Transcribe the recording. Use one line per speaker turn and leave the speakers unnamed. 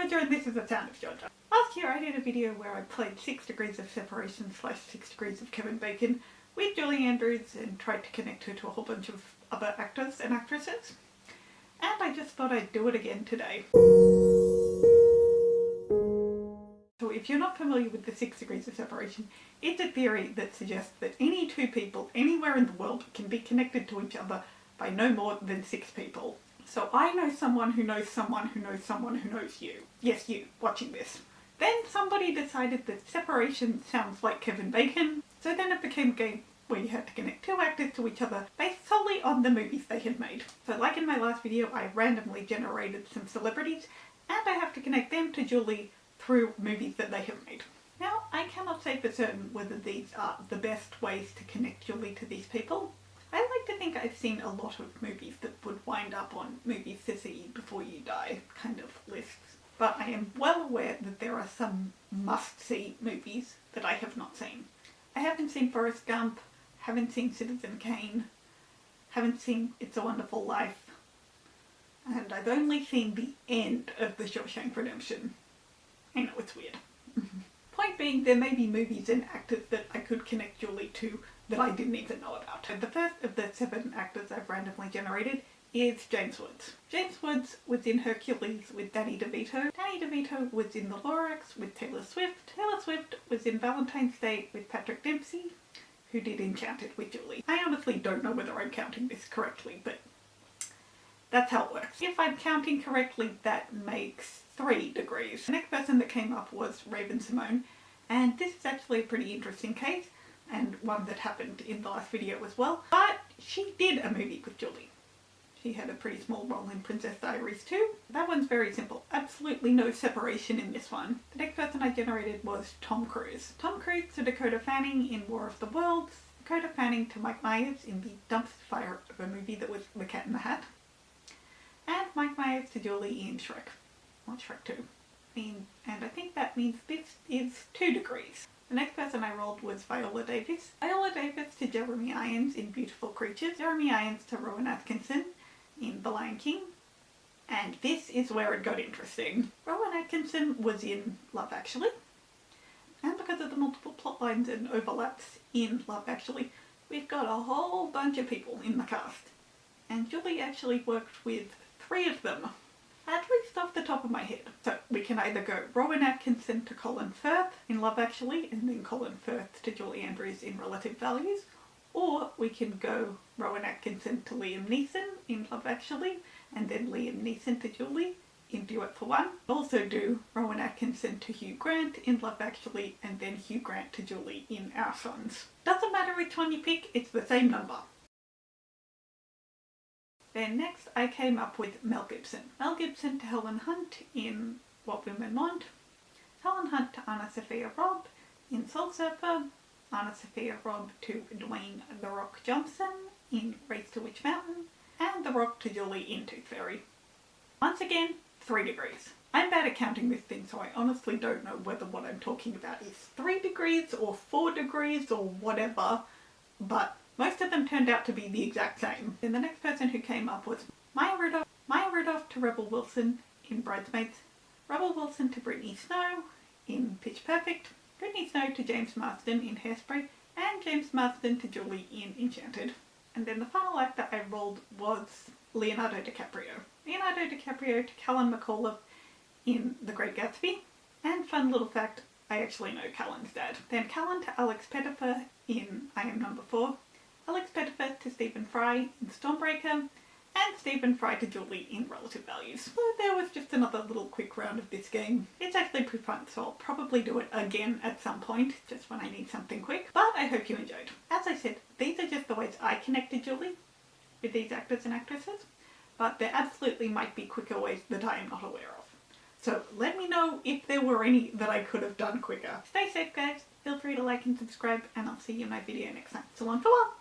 Georgia and this is The Sound of Georgia. Last year I did a video where I played 6 Degrees of Separation / 6 Degrees of Kevin Bacon with Julie Andrews and tried to connect her to a whole bunch of other actors and actresses. And I just thought I'd do it again today. So if you're not familiar with the 6 Degrees of Separation, it's a theory that suggests that any 2 people anywhere in the world can be connected to each other by no more than 6 people. So I know someone who knows someone who knows someone who knows you. Yes, you, watching this. Then somebody decided that separation sounds like Kevin Bacon, so then it became a game where you had to connect 2 actors to each other based solely on the movies they had made. So like in my last video, I randomly generated some celebrities, and I have to connect them to Julie through movies that they have made. Now, I cannot say for certain whether these are the best ways to connect Julie to these people. I like to think I've seen a lot of movies that would wind up on movies to see before you die kind of lists. But I am well aware that there are some must-see movies that I have not seen. I haven't seen Forrest Gump, haven't seen Citizen Kane, haven't seen It's a Wonderful Life, and I've only seen the end of The Shawshank Redemption. I know, it's weird. Point being, there may be movies and actors that I could connect Julie to that I didn't even know about. The first of the 7 actors I've randomly generated is James Woods. James Woods was in Hercules with Danny DeVito. Danny DeVito was in The Lorax with Taylor Swift. Taylor Swift was in Valentine's Day with Patrick Dempsey, who did Enchanted with Julie. I honestly don't know whether I'm counting this correctly, but that's how it works. If I'm counting correctly, that makes 3 degrees. The next person that came up was Raven-Symoné, and this is actually a pretty interesting case, and one that happened in the last video as well, but she did a movie with Julie. She had a pretty small role in Princess Diaries too. That one's very simple. Absolutely no separation in this one. The next person I generated was Tom Cruise. Tom Cruise to Dakota Fanning in War of the Worlds, Dakota Fanning to Mike Myers in the dumpster fire of a movie that was The Cat in the Hat, and Mike Myers to Julie in Shrek. Not Shrek 2. And I think that means this is 2 degrees. The next person I rolled was Viola Davis. Viola Davis to Jeremy Irons in Beautiful Creatures. Jeremy Irons to Rowan Atkinson in The Lion King. And this is where it got interesting. Rowan Atkinson was in Love Actually. And because of the multiple plot lines and overlaps in Love Actually, we've got a whole bunch of people in the cast. And Julie actually worked with 3 of them, at least off the top of my head. So we can either go Rowan Atkinson to Colin Firth in Love Actually, and then Colin Firth to Julie Andrews in Relative Values, or we can go Rowan Atkinson to Liam Neeson in Love Actually, and then Liam Neeson to Julie in Duet for One. Also do Rowan Atkinson to Hugh Grant in Love Actually, and then Hugh Grant to Julie in Our Sons. Doesn't matter which one you pick, it's the same number. Then next I came up with Mel Gibson. Mel Gibson to Helen Hunt in What Women Want, Helen Hunt to Anna Sophia Robb in Soul Surfer, Anna Sophia Robb to Dwayne The Rock Johnson in Race to Witch Mountain, and The Rock to Julie in Tooth Fairy. Once again, 3 degrees. I'm bad at counting this thing, so I honestly don't know whether what I'm talking about is 3 degrees or 4 degrees or whatever, but most of them turned out to be the exact same. Then the next person who came up was Maya Rudolph to Rebel Wilson in Bridesmaids, Rebel Wilson to Brittany Snow in Pitch Perfect, Brittany Snow to James Marsden in Hairspray, and James Marsden to Julie in Enchanted. And then the final actor I rolled was Leonardo DiCaprio. Leonardo DiCaprio to Callan McAuliffe in The Great Gatsby, and fun little fact, I actually know Callan's dad. Then Callan to Alex Pettyfer in I Am Number 4, Alex Pettyfer to Stephen Fry in Stormbreaker, and Stephen Fry to Julie in Relative Values. So there was just another little quick round of this game. It's actually pretty fun, so I'll probably do it again at some point, just when I need something quick. But I hope you enjoyed. As I said, these are just the ways I connected Julie with these actors and actresses, but there absolutely might be quicker ways that I am not aware of. So let me know if there were any that I could have done quicker. Stay safe guys, feel free to like and subscribe, and I'll see you in my video next time. So long for all!